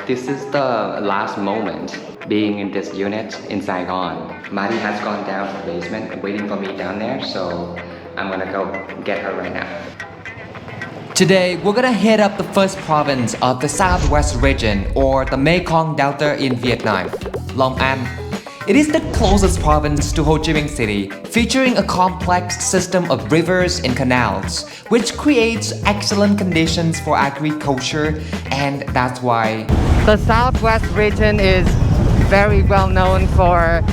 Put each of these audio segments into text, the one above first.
This is the last moment being in this unit in Saigon. Mari has gone down to the basement waiting for me down there, so I'm gonna go get her right now. Today, we're gonna hit up the first province of the Southwest region or the Mekong Delta in Vietnam, Long An. It is the closest province to Ho Chi Minh City, featuring a complex system of rivers and canals, which creates excellent conditions for agriculture, and that's why The Southwest region is very well known for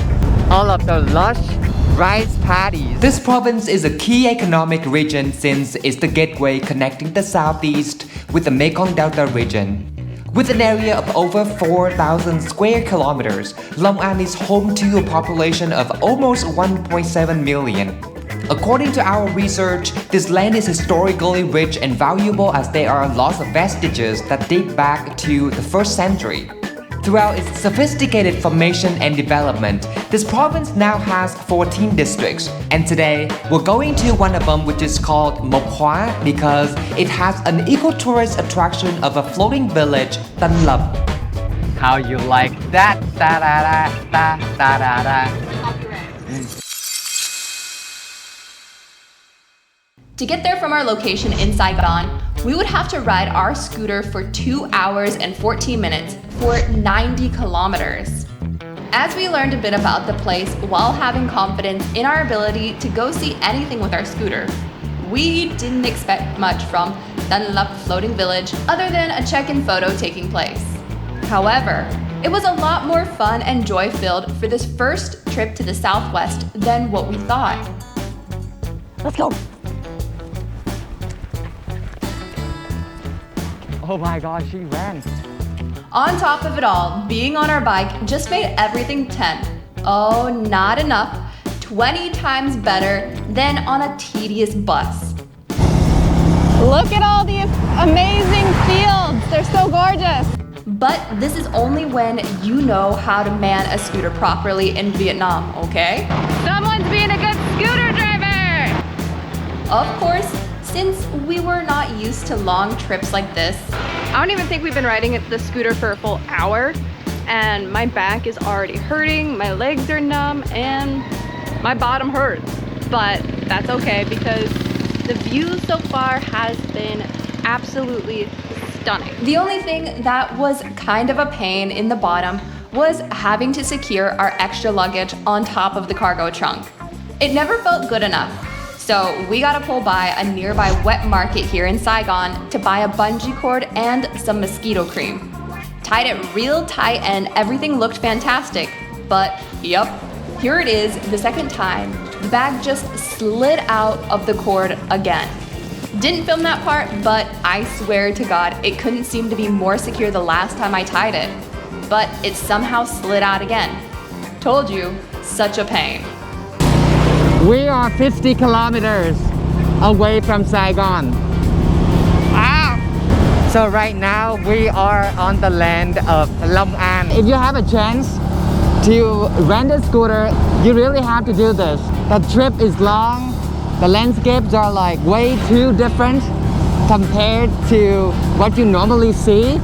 all of the lush rice paddies. this province is a key economic region since it's the gateway connecting the southeast with the Mekong Delta region. With an area of over 4,000 square kilometers, Long An is home to a population of almost 1.7 million. According to our research, this land is historically rich and valuable as there are lots of vestiges that date back to the 1st century. Throughout its sophisticated formation and development, this province now has 14 districts, and today we're going to one of them which is called Mok Hoa because it has an eco-tourist attraction of a floating village, Tân Lập. How you like that? Da da da da da da da. To get there from our location in Saigon, we would have to ride our scooter for 2 hours and 14 minutes for 90 kilometers. As we learned a bit about the place while having confidence in our ability to go see anything with our scooter, we didn't expect much from Tân Lập Floating Village other than a check-in photo taking place. However, it was a lot more fun and joy-filled for this first trip to the Southwest than what we thought. Let's go. Oh my gosh, she ran. On top of it all, being on our bike just made everything 10. Oh, not enough. 20 times better than on a tedious bus. Look at all the amazing fields. They're so gorgeous. But this is only when you know how to man a scooter properly in Vietnam, okay? Someone's being a good scooter driver. Of course, since we were not used to long trips like this, I don't even think we've been riding the scooter for a full hour, and my back is already hurting, my legs are numb, and my bottom hurts. But that's okay because the view so far has been absolutely stunning. the only thing that was kind of a pain in the bottom was having to secure our extra luggage on top of the cargo trunk. It never felt good enough. So we gotta pull by a nearby wet market here in Saigon to buy a bungee cord and some mosquito cream. Tied it real tight and everything looked fantastic. But yup, here it is the second time. The bag just slid out of the cord again. Didn't film that part, but I swear to God, it couldn't seem to be more secure the last time I tied it. But it somehow slid out again. Told you, such a pain. We are 50 kilometers away from Saigon. Wow! So right now we are on the land of Long An. If you have a chance to rent a scooter, you really have to do this. The trip is long. The landscapes are like way too different compared to what you normally see.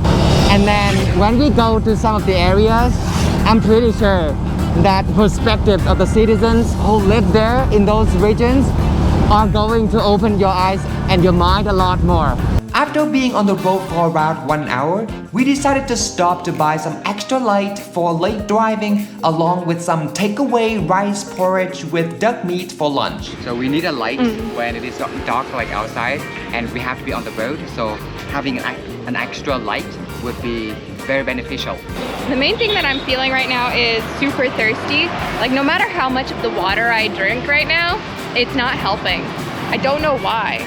And then when we go to some of the areas, I'm pretty sure that perspective of the citizens who live there in those regions are going to open your eyes and your mind a lot more. After being on the road for around 1 hour, we decided to stop to buy some extra light for late driving along with some takeaway rice porridge with duck meat for lunch. So we need a light when it is dark like outside and we have to be on the road, so having an extra light would be very beneficial. The main thing that I'm feeling right now is super thirsty. Like no matter how much of the water I drink right now, it's not helping. I don't know why.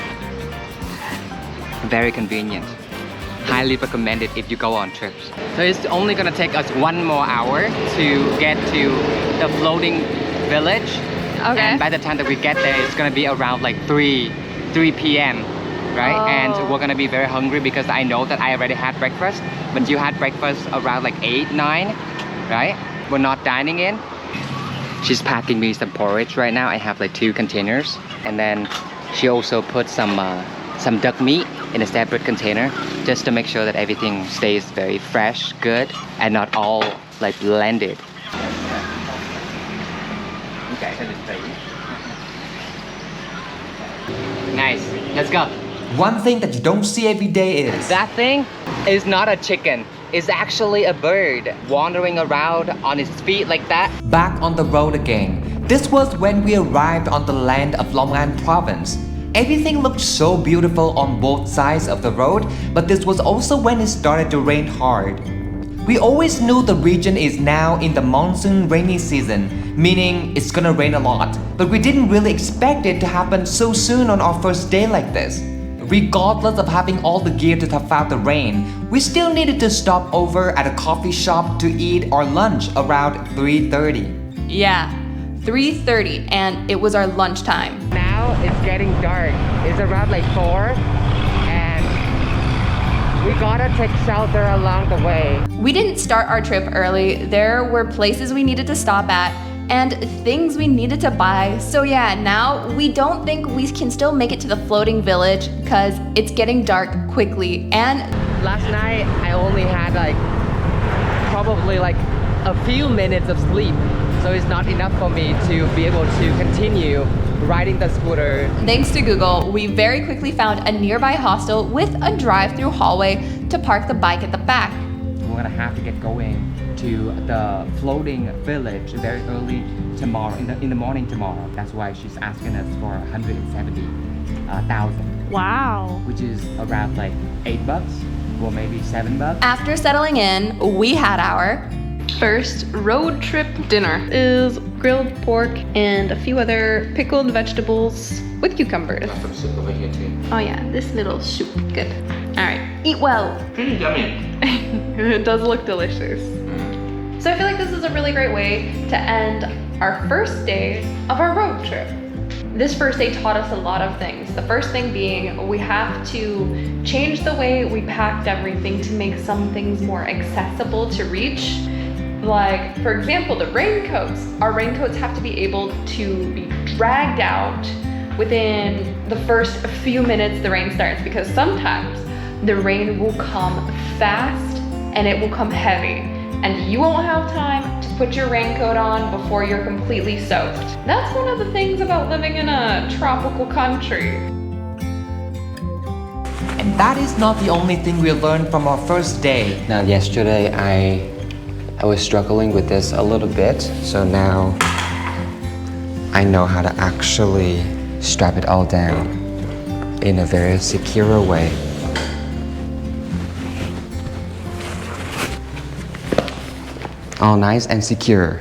Very convenient. Highly recommended if you go on trips. So it's only gonna take us 1 more hour to get to the floating village. Okay. And by the time that we get there, it's gonna be around like 3 p.m. right? Oh. And we're gonna be very hungry because I know that I already had breakfast, but you had breakfast around like 8, 9, right? We're not dining in. She's packing me some porridge right now. I have like 2 containers, and then she also put some duck meat in a separate container just to make sure that everything stays very fresh, good, and not all like blended. Nice. Let's go. One thing that you don't see every day is That thing is not a chicken. It's actually a bird wandering around on its feet like that. back on the road again. This was when we arrived on the land of Long An province. Everything looked so beautiful on both sides of the road, but this was also when it started to rain hard. We always knew the region is now in the monsoon rainy season, meaning it's gonna rain a lot, but we didn't really expect it to happen so soon on our first day like this. Regardless of having all the gear to tough out the rain, we still needed to stop over at a coffee shop to eat our lunch around 3:30. Yeah, 3:30, and it was our lunchtime. Now it's getting dark. It's around like 4, and we gotta take shelter along the way. We didn't start our trip early. There were places we needed to stop at and things we needed to buy. So yeah, now we don't think we can still make it to the floating village because it's getting dark quickly. And Last night I only had probably a few minutes of sleep, so it's not enough for me to be able to continue riding the scooter. thanks to Google, we very quickly found a nearby hostel with a drive-through hallway to park the bike at the back. We're gonna have to get going to the floating village very early tomorrow, in the morning tomorrow. That's why she's asking us for 170,000, Wow. which is around like $8 or maybe $7. After settling in, we had our First road trip dinner is grilled pork and a few other pickled vegetables with cucumbers. Some soup over here too. Oh yeah, this little soup. Good. All right, eat well. Yummy. It does look delicious. So I feel like this is a really great way to end our first day of our road trip. This first day taught us a lot of things. The first thing being we have to change the way we packed everything to make some things more accessible to reach. Like, for example, the raincoats. Our raincoats have to be able to be dragged out within the first few minutes the rain starts, because sometimes the rain will come fast and it will come heavy, and you won't have time to put your raincoat on before you're completely soaked. That's one of the things about living in a tropical country. And that is not the only thing we learned from our first day. Now, yesterday I was struggling with this a little bit, so now I know how to actually strap it all down in a very secure way. All nice and secure.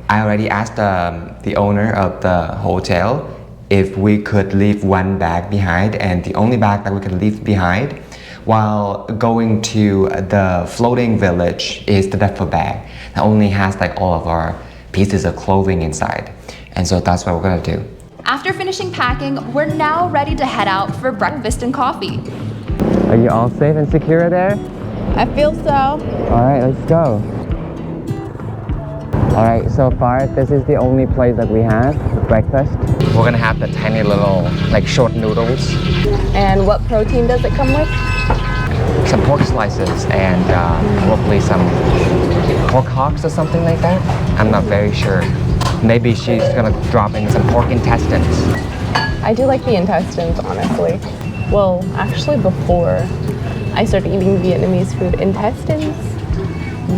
I already asked the owner of the hotel if we could leave one bag behind, and the only bag that we could leave behind while going to the floating village is the duffel bag that only has all of our pieces of clothing inside. And so that's what we're gonna do. After finishing packing, we're now ready to head out for breakfast and coffee. Are you all safe and secure there? I feel so. All right, let's go. All right, so far this is the only place that we have for breakfast. We're gonna have the tiny little short noodles, And what protein does it come with? some pork slices, and probably some pork hocks or something like that. I'm not very sure. Maybe she's gonna drop in some pork intestines. I do like the intestines, honestly. Well, actually, before I started eating Vietnamese food, intestines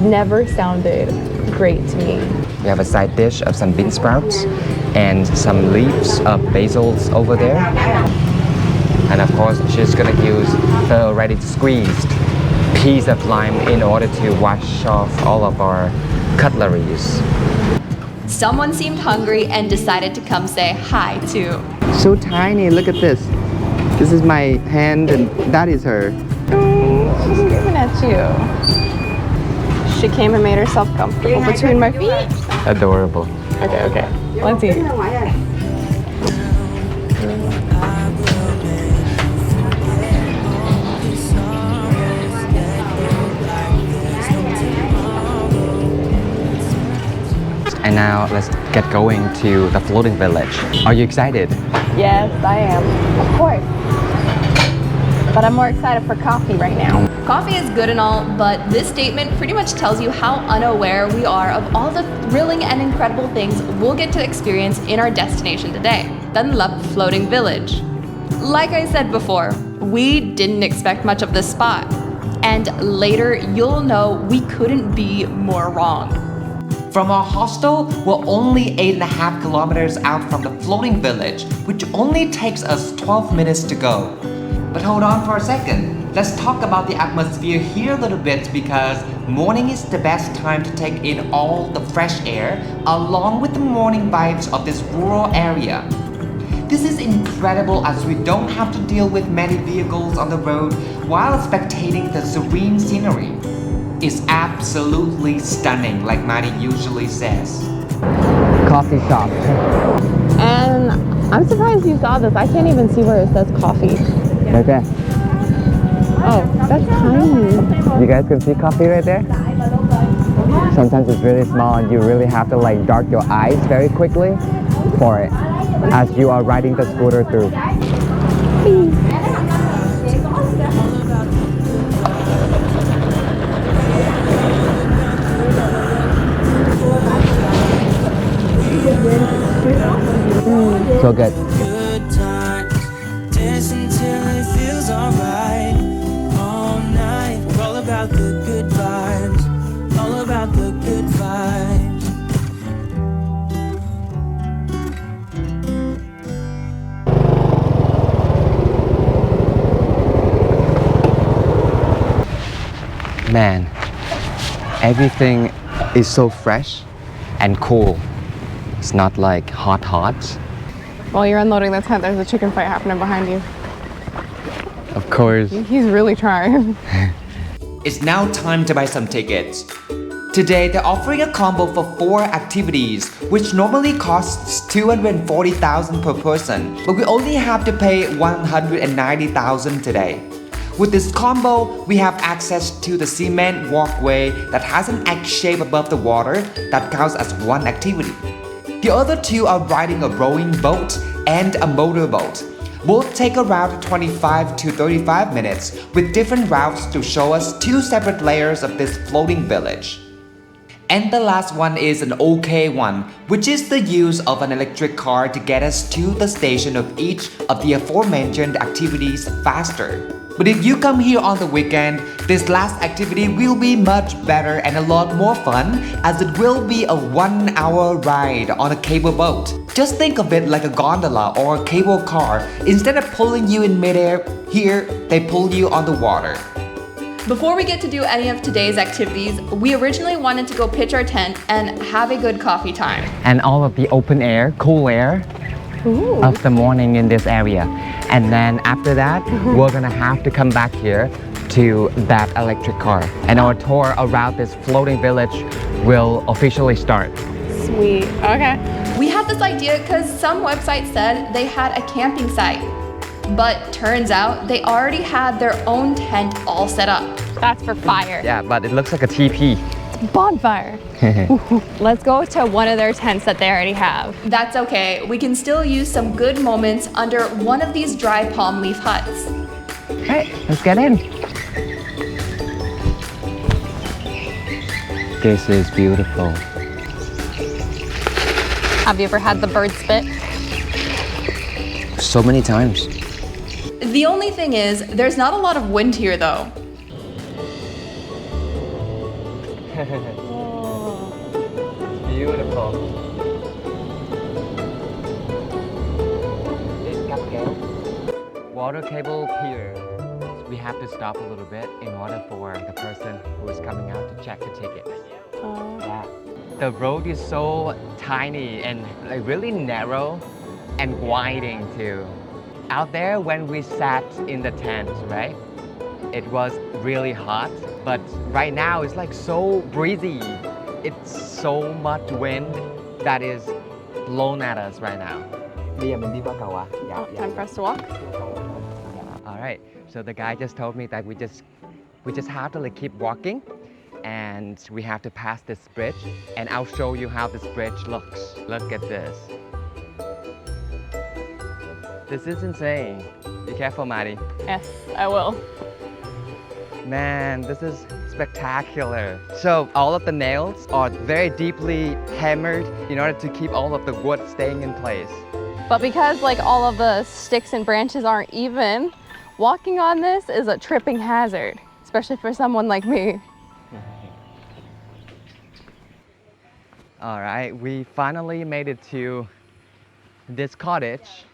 never sounded great to me. We have a side dish of some bean sprouts and some leaves of basils over there. And of course, she's gonna use the already squeezed piece of lime in order to wash off all of our cutleries. Someone seemed hungry and decided to come say hi too. So tiny, look at this. This is my hand and that is her. She's screaming at you. She came and made herself comfortable between my feet. Adorable. Okay. Let's eat. And now let's get going to the floating village. Are you excited? Yes, I am. Of course. But I'm more excited for coffee right now. Coffee is good and all, but this statement pretty much tells you how unaware we are of all the thrilling and incredible things we'll get to experience in our destination today, Dunlop Floating Village. Like I said before, we didn't expect much of this spot. And later, you'll know we couldn't be more wrong. From our hostel, we're only 8.5 kilometers out from the floating village, which only takes us 12 minutes to go. But hold on for a second. Let's talk about the atmosphere here a little bit because morning is the best time to take in all the fresh air along with the morning vibes of this rural area. This is incredible as we don't have to deal with many vehicles on the road while spectating the serene scenery. It's absolutely stunning, like Marty usually says. Coffee shop. And I'm surprised you saw this. I can't even see where it says coffee. Right there. Oh, that's tiny. You guys can see coffee right there? Sometimes it's really small and you really have to like dart your eyes very quickly for it as you are riding the scooter through. So good. Good times, dance until it feels alright. All night, we're all about the good vibes. All about the good vibes. Man, everything is so fresh and cool. It's not like hot. While you're unloading the tent, there's a chicken fight happening behind you. Of course. He's really trying. It's now time to buy some tickets. Today, they're offering a combo for 4 activities, which normally costs 240,000 per person, but we only have to pay 190,000 today. With this combo, we have access to the cement walkway that has an X shape above the water that counts as one activity. The other 2 are riding a rowing boat and a motorboat. Both take around 25 to 35 minutes with different routes to show us 2 separate layers of this floating village. And the last one is an okay one, which is the use of an electric car to get us to the station of each of the aforementioned activities faster. But if you come here on the weekend, this last activity will be much better and a lot more fun as it will be a 1-hour ride on a cable boat. Just think of it like a gondola or a cable car. Instead of pulling you in midair, here they pull you on the water. Before we get to do any of today's activities, we originally wanted to go pitch our tent and have a good coffee time. And all of the open air, cool air of the morning in this area. And then after that, we're gonna have to come back here to that electric car. And our tour around this floating village will officially start. Sweet. Okay. We had this idea because some websites said they had a camping site. But turns out they already had their own tent all set up. That's for fire. Yeah, but it looks like a TP. Bonfire. Let's go to one of their tents that they already have. That's okay, we can still use some good moments under one of these dry palm leaf huts. Alright, let's get in. This is beautiful. Have you ever had the bird spit? So many times. The only thing is, there's not a lot of wind here though. Beautiful. Water cable pier. We have to stop a little bit in order for the person who is coming out to check the tickets. Yeah. The road is so tiny and like really narrow and winding too. Out there when we sat in the tent, right? It was really hot, but right now it's like so breezy. It's so much wind that is blown at us right now. Time for us to walk. All right, so the guy just told me that we just have to like keep walking and we have to pass this bridge and I'll show you how this bridge looks. Look at this. This is insane. Be careful, Maddie. Yes, I will. Man, this is spectacular. So all of the nails are very deeply hammered in order to keep all of the wood staying in place. But because like all of the sticks and branches aren't even, walking on this is a tripping hazard, especially for someone like me. All right, we finally made it to this cottage.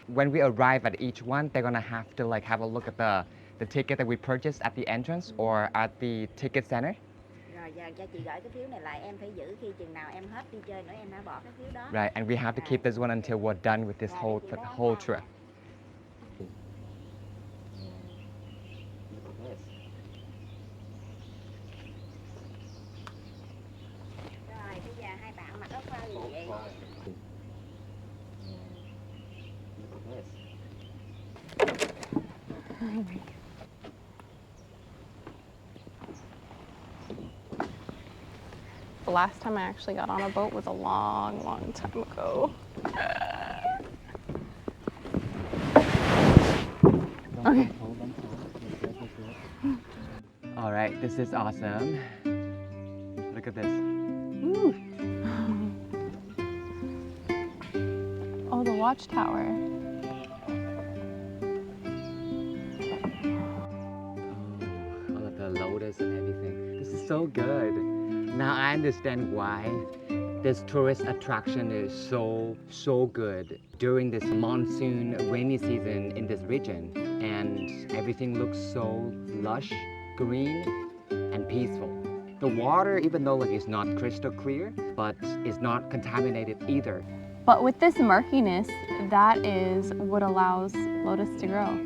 When we arrive at each one, they're gonna have to like have a look at the ticket that we purchased at the entrance or at the ticket center. Rồi giờ cho chị gửi cái phiếu này lại, em phải giữ khi chừng nào em hết đi chơi nữa em hãy bỏ cái phiếu đó. Right, and we have to keep this one until we're done with this whole trip. Rồi bây giờ hai bạn mặc áo phao gì vậy? The last time I actually got on a boat was a long, long time ago. Okay. All right, this is awesome. Look at this. Ooh. Oh, the watchtower. All of the lotus and everything. This is so good. Now I understand why this tourist attraction is so good during this monsoon rainy season in this region, and everything looks so lush, green, and peaceful. The water, even though like it's not crystal clear, but it's not contaminated either. But with this murkiness, that is what allows lotus to grow.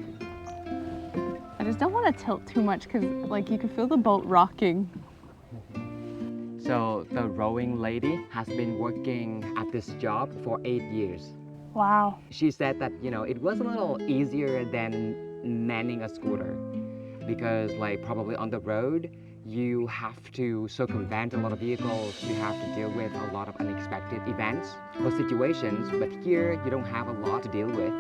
I just don't want to tilt too much because like you can feel the boat rocking. So the rowing lady has been working at this job for 8 years. Wow. She said that, you know, it was a little easier than manning a scooter because like probably on the road, you have to circumvent a lot of vehicles, you have to deal with a lot of unexpected events or situations, but here you don't have a lot to deal with.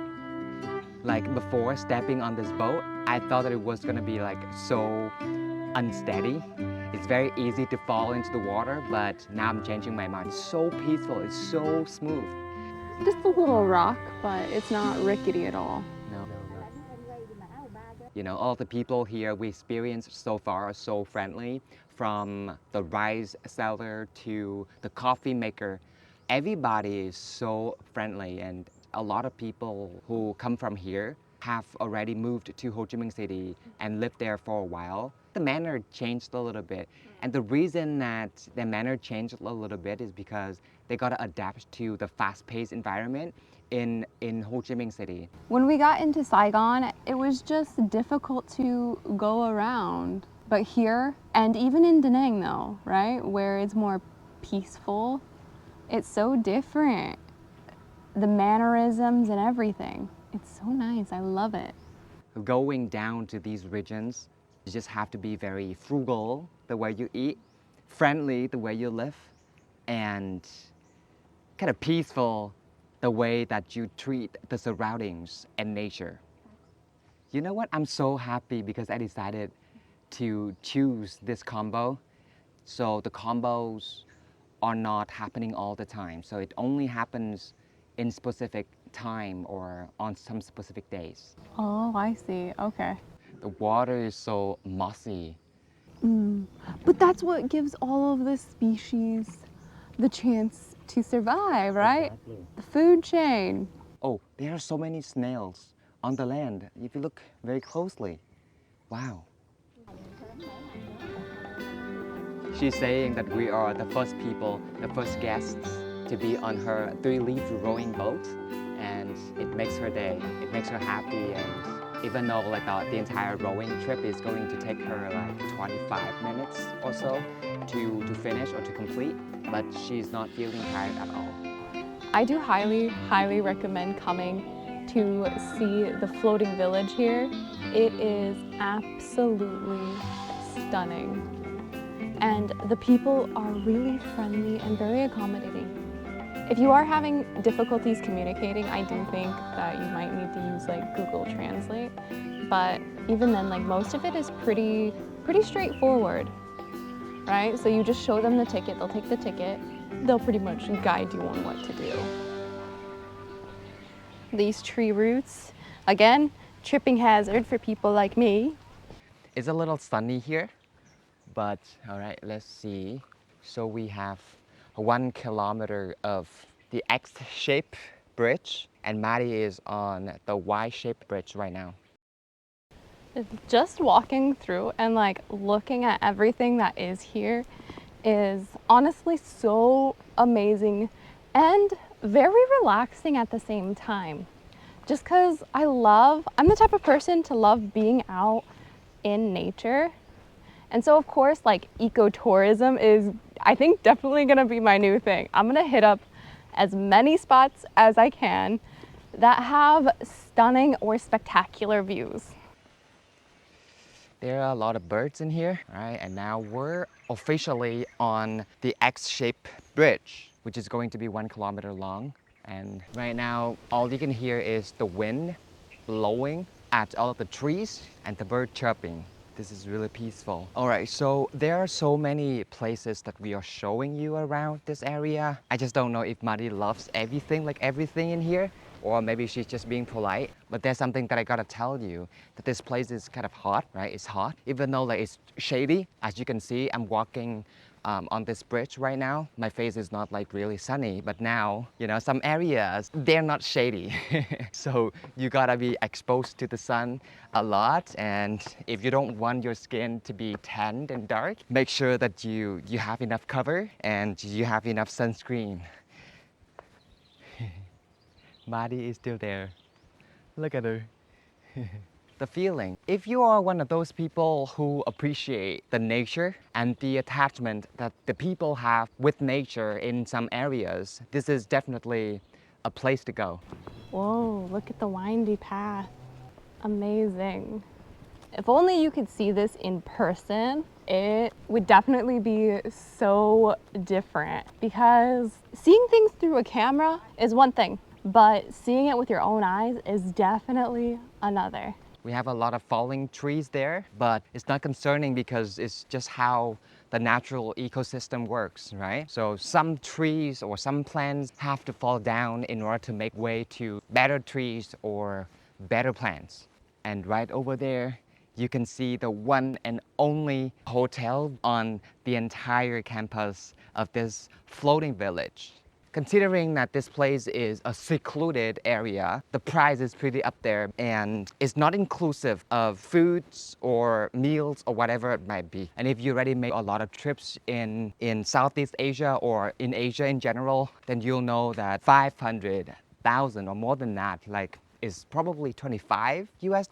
Like before stepping on this boat, I thought that it was gonna be like so unsteady. It's very easy to fall into the water, but now I'm changing my mind. It's so peaceful, it's so smooth. Just a little rock, but it's not rickety at all. No. You know, all the people here we experienced so far are so friendly, from the rice seller to the coffee maker. Everybody is so friendly, and a lot of people who come from here have already moved to Ho Chi Minh City and lived there for a while. The manner changed a little bit, and the reason that the manner changed a little bit is because they got to adapt to the fast-paced environment in Ho Chi Minh City. When we got into Saigon, it was just difficult to go around. But here, and even in Da Nang though, right, where it's more peaceful, it's so different. The mannerisms and everything. It's so nice, I love it. Going down to these regions, you just have to be very frugal the way you eat, friendly the way you live, and kind of peaceful the way that you treat the surroundings and nature. You know what? I'm so happy because I decided to choose this combo. So the combos are not happening all the time. So it only happens in specific time or on some specific days. Oh, I see, okay. The water is so mossy. But that's what gives all of the species the chance to survive, right? Exactly. The food chain. Oh, there are so many snails on the land if you look very closely. Wow. She's saying that we are the first people, the first guests to be on her 3-leaf rowing boat, and it makes her day. It makes her happy, and even though like the entire rowing trip is going to take her like 25 minutes or so to finish or to complete, but she's not feeling tired at all. I do highly, highly recommend coming to see the floating village here. It is absolutely stunning. And the people are really friendly and very accommodating. If you are having difficulties communicating, I do think that you might need to use like Google Translate. But even then, like most of it is pretty straightforward, right? So you just show them the ticket, they'll take the ticket, they'll pretty much guide you on what to do. These tree roots, again, tripping hazard for people like me. It's a little sunny here, but all right, let's see. So we have 1 kilometer of the X-shaped bridge, and Maddie is on the Y-shaped bridge right now. Just walking through and like looking at everything that is here is honestly so amazing and very relaxing at the same time. Just because I'm the type of person to love being out in nature. And so of course, like ecotourism is, I think, definitely gonna be my new thing. I'm gonna hit up as many spots as I can that have stunning or spectacular views. There are a lot of birds in here, right? And now we're officially on the X-shaped bridge, which is going to be 1 kilometer long. And right now, all you can hear is the wind blowing at all of the trees and the bird chirping. This is really peaceful. All right, so there are so many places that we are showing you around this area. I just don't know if Maddie loves everything in here, or maybe she's just being polite. But there's something that I gotta tell you, that this place is kind of hot, right? It's hot, even though like it's shady. As you can see, I'm walking on this bridge right now. My face is not like really sunny, but now, you know, some areas, they're not shady. So you gotta be exposed to the sun a lot. And if you don't want your skin to be tanned and dark, make sure that you have enough cover and you have enough sunscreen. Maddie is still there. Look at her. The feeling. If you are one of those people who appreciate the nature and the attachment that the people have with nature in some areas, this is definitely a place to go. Whoa, look at the windy path. Amazing. If only you could see this in person, it would definitely be so different, because seeing things through a camera is one thing, but seeing it with your own eyes is definitely another. We have a lot of falling trees there, but it's not concerning because it's just how the natural ecosystem works, right? So some trees or some plants have to fall down in order to make way to better trees or better plants. And right over there, you can see the one and only hotel on the entire campus of this floating village. Considering that this place is a secluded area, the price is pretty up there and it's not inclusive of foods or meals or whatever it might be. And if you already made a lot of trips in Southeast Asia or in Asia in general, then you'll know that 500,000 or more than that, like, is probably $25 US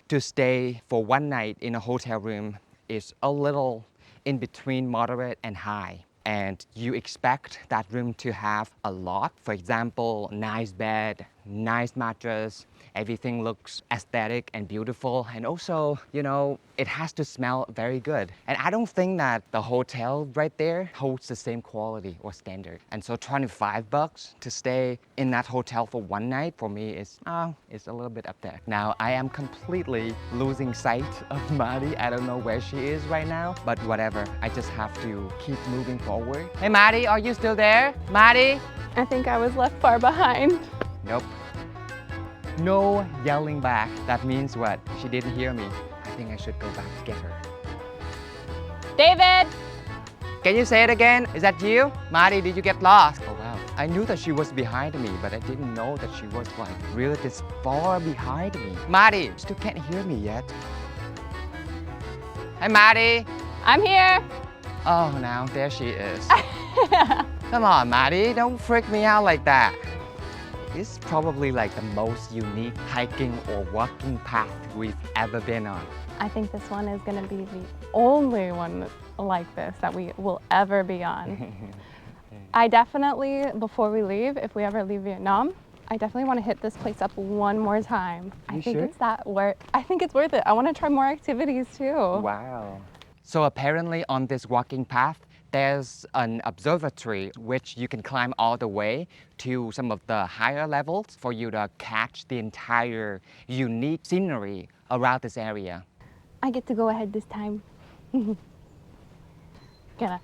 to stay for one night in a hotel room is a little in between moderate and high. And you expect that room to have a lot. For example, nice bed, nice mattress, everything looks aesthetic and beautiful. And also, you know, it has to smell very good. And I don't think that the hotel right there holds the same quality or standard. And so $25 to stay in that hotel for one night for me is a little bit up there. Now, I am completely losing sight of Maddie. I don't know where she is right now, but whatever. I just have to keep moving forward. Hey, Maddie, are you still there? Maddie? I think I was left far behind. Nope. No yelling back. That means what? She didn't hear me. I think I should go back to get her. David! Can you say it again? Is that you? Maddie, did you get lost? Oh wow. I knew that she was behind me, but I didn't know that she was like really this far behind me. Maddie, still can't hear me yet. Hey Maddie! I'm here! Oh, now there she is. Come on, Maddie, don't freak me out like that. It's probably like the most unique hiking or walking path we've ever been on. I think this one is going to be the only one like this that we will ever be on. I definitely, before we leave, if we ever leave Vietnam, I definitely want to hit this place up one more time. I think it's worth it. I want to try more activities too. Wow. So apparently on this walking path, There's an observatory which you can climb all the way to some of the higher levels for you to catch the entire unique scenery around this area. I get to go ahead this time. Gonna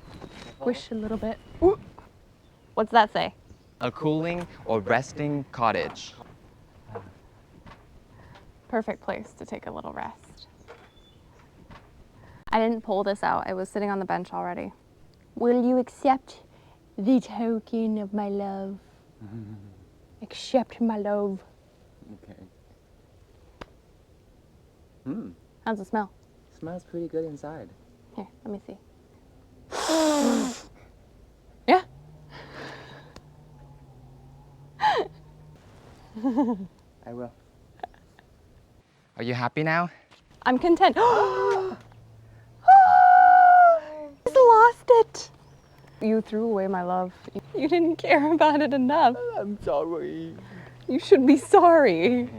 wish a little bit. Ooh. What's that say? A cooling or resting cottage. Perfect place to take a little rest. I didn't pull this out. It was sitting on the bench already. Will you accept the token of my love? Accept my love. Okay. How's it smell? Smells pretty good inside. Here, let me see. Yeah. I will. Are you happy now? I'm content. Just lost it. You threw away my love. You didn't care about it enough. I'm sorry. You should be sorry.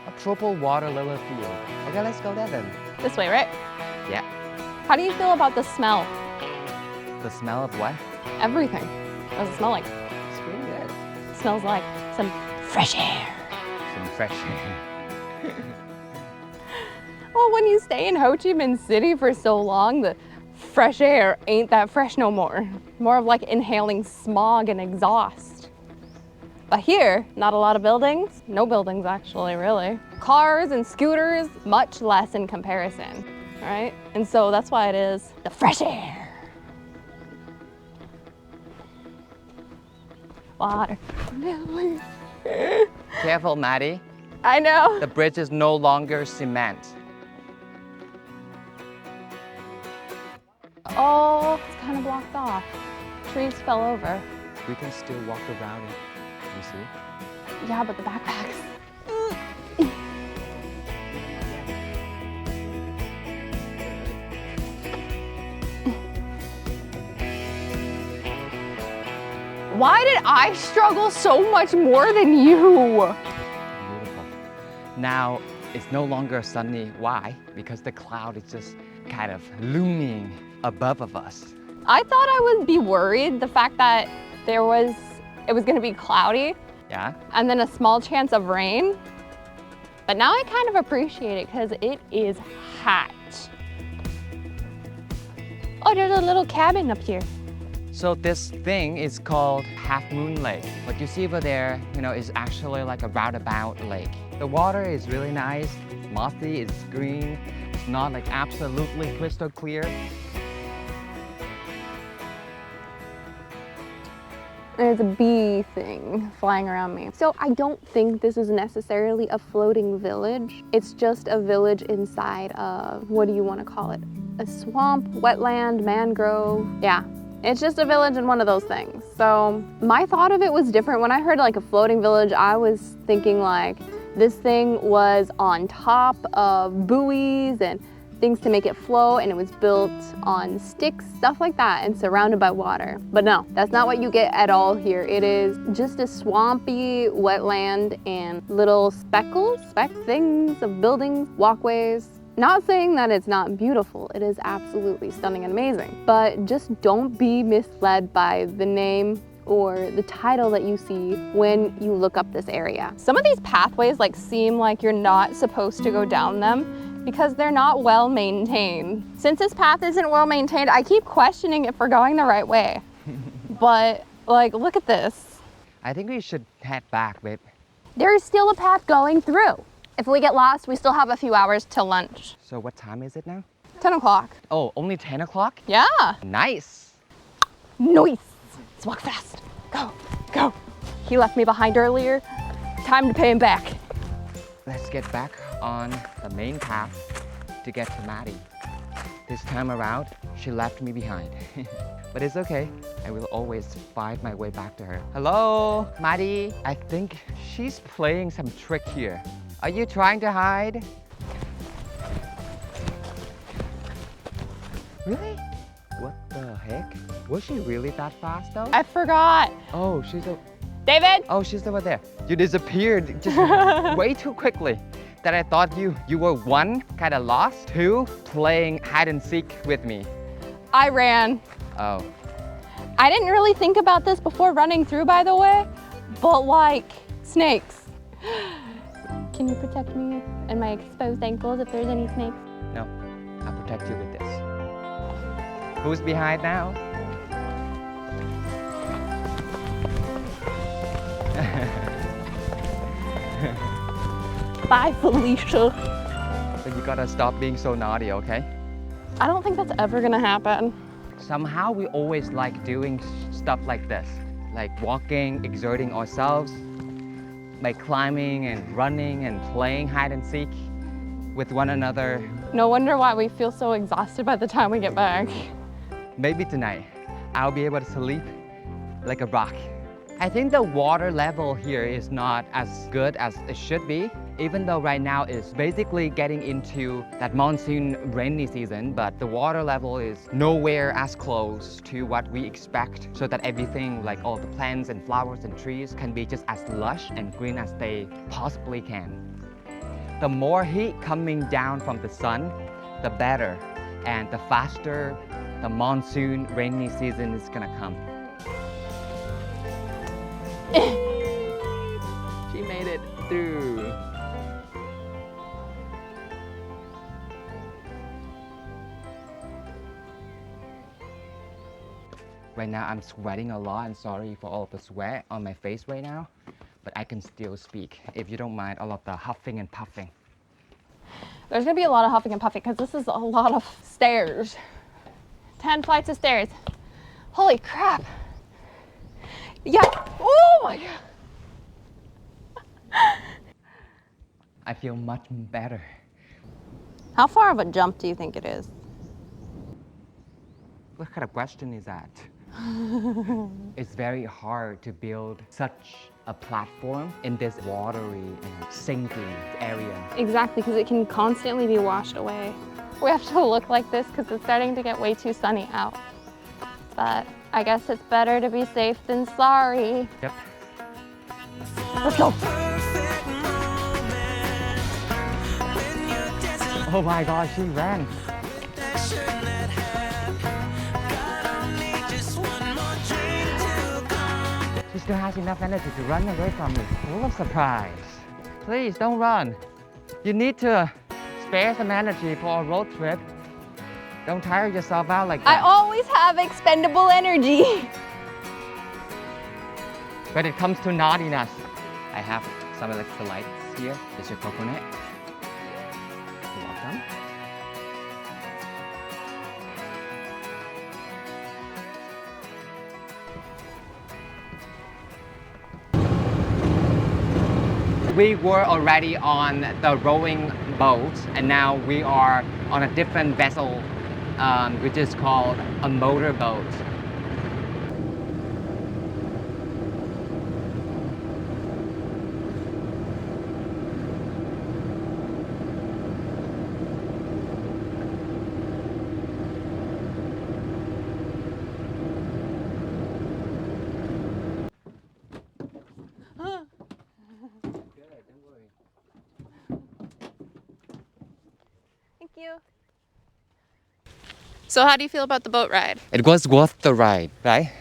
A purple water lily field. Okay, let's go there then. This way, right? Yeah. How do you feel about the smell? The smell of what? Everything. What does it smell like? It's pretty good. It smells like some fresh air. Some fresh air. Well, when you stay in Ho Chi Minh City for so long, the fresh air ain't that fresh no more. More of like inhaling smog and exhaust. But here, not a lot of buildings. No buildings actually, really. Cars and scooters, much less in comparison, right? And so that's why it is the fresh air. Water. Careful, Maddie. I know. The bridge is no longer cement. Oh, it's kind of blocked off. Trees fell over. We can still walk around it. You see? Yeah, but the backpacks. Why did I struggle so much more than you? Beautiful. Now, it's no longer sunny. Why? Because the cloud is just kind of looming above of us. I thought I would be worried the fact that it was gonna be cloudy Yeah? and then a small chance of rain. But now I kind of appreciate it because it is hot. Oh, there's a little cabin up here. So this thing is called Half Moon Lake. What you see over there, is actually like a roundabout lake. The water is really nice, it's mossy, it's green. It's not like absolutely crystal clear. There's a bee thing flying around me. So I don't think this is necessarily a floating village. It's just a village inside of, what do you want to call it? A swamp, wetland, mangrove. Yeah, it's just a village and one of those things. So my thought of it was different. When I heard like a floating village, I was thinking like this thing was on top of buoys and things to make it float, and it was built on sticks, stuff like that, and surrounded by water. But no, that's not what you get at all here. It is just a swampy wetland and little speck things of buildings, walkways. Not saying that it's not beautiful, it is absolutely stunning and amazing, but just don't be misled by the name or the title that you see when you look up this area. Some of these pathways seem like you're not supposed to go down them because they're not well maintained. Since this path isn't well maintained, I keep questioning if we're going the right way. But look at this. I think we should head back, babe. There is still a path going through. If we get lost, we still have a few hours till lunch. So what time is it now? 10 o'clock. Oh, only 10 o'clock? Yeah. Nice. Nice. Let's walk fast. Go, go. He left me behind earlier. Time to pay him back. Let's get back on the main path to get to Maddie. This time around, she left me behind. But it's okay. I will always find my way back to her. Hello, Maddie. I think she's playing some trick here. Are you trying to hide? Really? What the heck? Was she really that fast though? I forgot. Oh, she's David? Oh, she's over there. You disappeared just way too quickly that I thought you were one, kind of lost, two, playing hide and seek with me. I ran. Oh, I didn't really think about this before running through, by the way, but like snakes. Can you protect me and my exposed ankles if there's any snakes? no. I'll protect you with this. Who's behind now? Bye, Felicia. So you gotta stop being so naughty, okay? I don't think that's ever gonna happen. Somehow we always like doing stuff like this, like walking, exerting ourselves, like climbing and running and playing hide and seek with one another. No wonder why we feel so exhausted by the time we get back. Maybe tonight I'll be able to sleep like a rock. I think the water level here is not as good as it should be, even though right now it's basically getting into that monsoon rainy season, but the water level is nowhere as close to what we expect, so that everything, like all the plants and flowers and trees, can be just as lush and green as they possibly can. The more heat coming down from the sun, the better, and the faster the monsoon rainy season is gonna come. She made it through. Right now I'm sweating a lot and sorry for all of the sweat on my face right now, but I can still speak if you don't mind all of the huffing and puffing. There's gonna be a lot of huffing and puffing because this is a lot of stairs. 10 flights of stairs. Holy crap. Yeah, oh my God. I feel much better. How far of a jump do you think it is? What kind of question is that? It's very hard to build such a platform in this watery and sinky area. Exactly, because it can constantly be washed away. We have to look like this because it's starting to get way too sunny out. But I guess it's better to be safe than sorry. Yep. Let's go. Oh my God, she ran. She still has enough energy to run away from me. Full of surprise. Please don't run. You need to spare some energy for a road trip. Don't tire yourself out like I that. always have expendable energy. When it comes to naughtiness, I have some electrolytes here. This is your coconut. You're welcome. We were already on the rowing boat, and now we are on a different vessel, which is called a motorboat. Thank you. So how do you feel about the boat ride? It was worth the ride, right?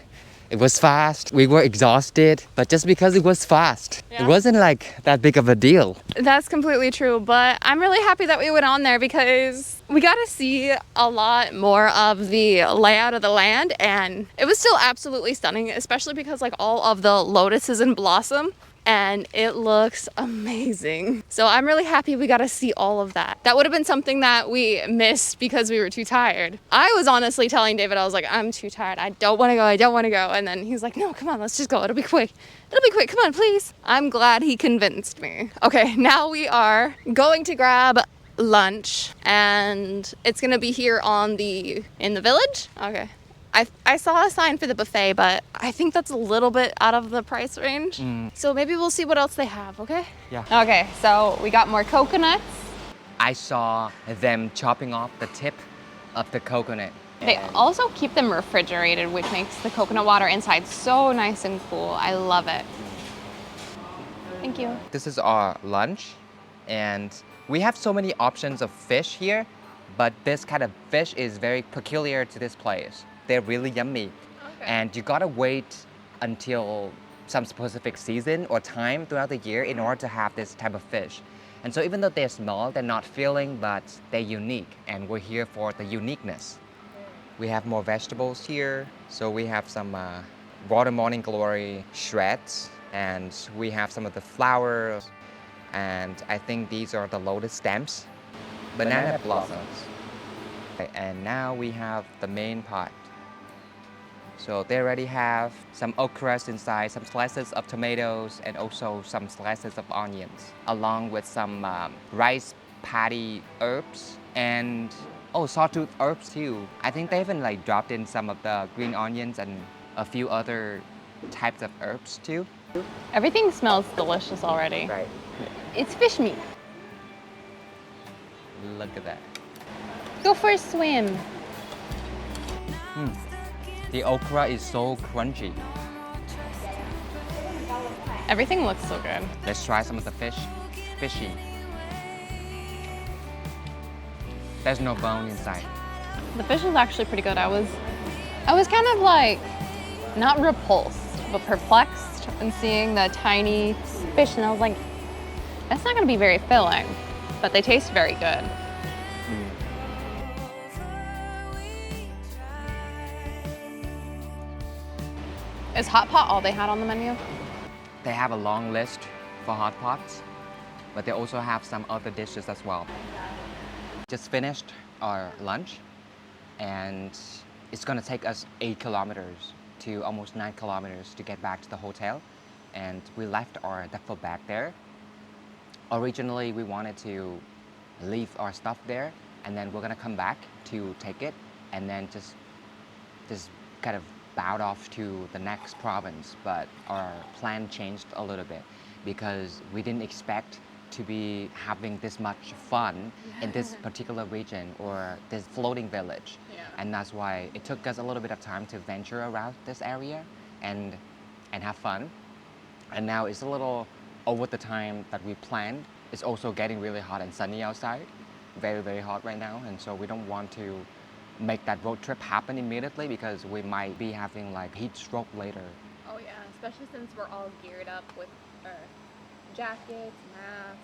It was fast. We were exhausted, but just because it was fast, Yeah. it wasn't like that big of a deal. That's completely true, but I'm really happy that we went on there because we got to see a lot more of the layout of the land, and it was still absolutely stunning, especially because like all of the lotuses in blossom, and it looks amazing. So I'm really happy we got to see all of that. That would have been something that we missed because we were too tired. I was honestly telling David, I was like, I'm too tired. I don't want to go. I don't want to go. And then he's like, no, come on, let's just go. It'll be quick. It'll be quick. Come on, please. I'm glad he convinced me. Okay, now we are going to grab lunch, and it's gonna be here in the village. Okay. I saw a sign for the buffet, but I think that's a little bit out of the price range. So maybe we'll see what else they have, okay? Yeah. Okay, so we got more coconuts. I saw them chopping off the tip of the coconut. They also keep them refrigerated, which makes the coconut water inside so nice and cool. I love it. Thank you. This is our lunch, and we have so many options of fish here, but this kind of fish is very peculiar to this place. they're really yummy. And you gotta wait until some specific season or time throughout the year in order to have this type of fish. And so even though they're small, they're not filling, but they're unique. And we're here for the uniqueness. We have more vegetables here. So we have some water morning glory shreds, and we have some of the flowers. And I think these are the lotus stems, banana blossoms. And now we have the main pot. So they already have some okras inside, some slices of tomatoes, and also some slices of onions, along with some rice patty herbs and sawtooth herbs too. I think they even like dropped in some of the green onions and a few other types of herbs too. Everything smells delicious already. Right. It's fish meat. Look at that. Go for a swim. The okra is so crunchy. Everything looks so good. Let's try some of the fish. Fishy. There's no bone inside. The fish is actually pretty good. I was kind of like, not repulsed, but perplexed in seeing the tiny fish, and I was like, that's not gonna be very filling, but they taste very good. Is hot pot all they had on the menu? They have a long list for hot pots, but they also have some other dishes as well. Just finished our lunch, and it's gonna take us 8 kilometers to almost 9 kilometers to get back to the hotel. And we left our duffel bag there. Originally, we wanted to leave our stuff there, and then we're gonna come back to take it, and then just kind of bowed off to the next province. But our plan changed a little bit because we didn't expect to be having this much fun in this particular region or this floating village. And that's why it took us a little bit of time to venture around this area and have fun. And now it's a little over the time that we planned. It's also getting really hot and sunny outside. Very, very hot right now. And so we don't want to make that road trip happen immediately because we might be having like heat stroke later. Oh yeah, especially since we're all geared up with our jackets, masks.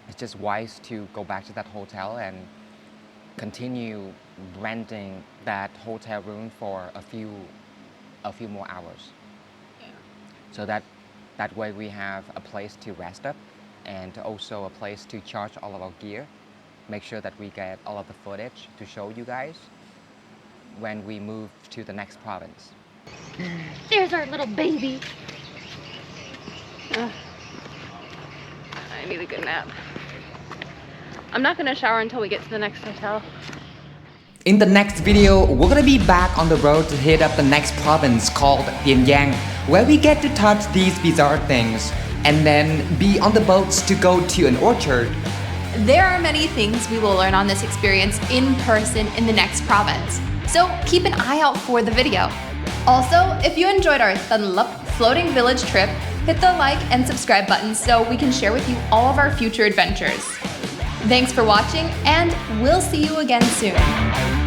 It's just wise to go back to that hotel and continue renting that hotel room for a few more hours. Yeah. So that way we have a place to rest up and also a place to charge all of our gear. Make sure that we get all of the footage to show you guys when we move to the next province. There's our little baby. I need a good nap. I'm not gonna shower until we get to the next hotel. In the next video, we're gonna be back on the road to hit up the next province called Tiền Giang, where we get to touch these bizarre things, and then be on the boats to go to an orchard. There are many things we will learn on this experience in person in the next province, so keep an eye out for the video. Also, if you enjoyed our Tân Lập floating village trip, hit the like and subscribe buttons so we can share with you all of our future adventures. Thanks for watching, and we'll see you again soon.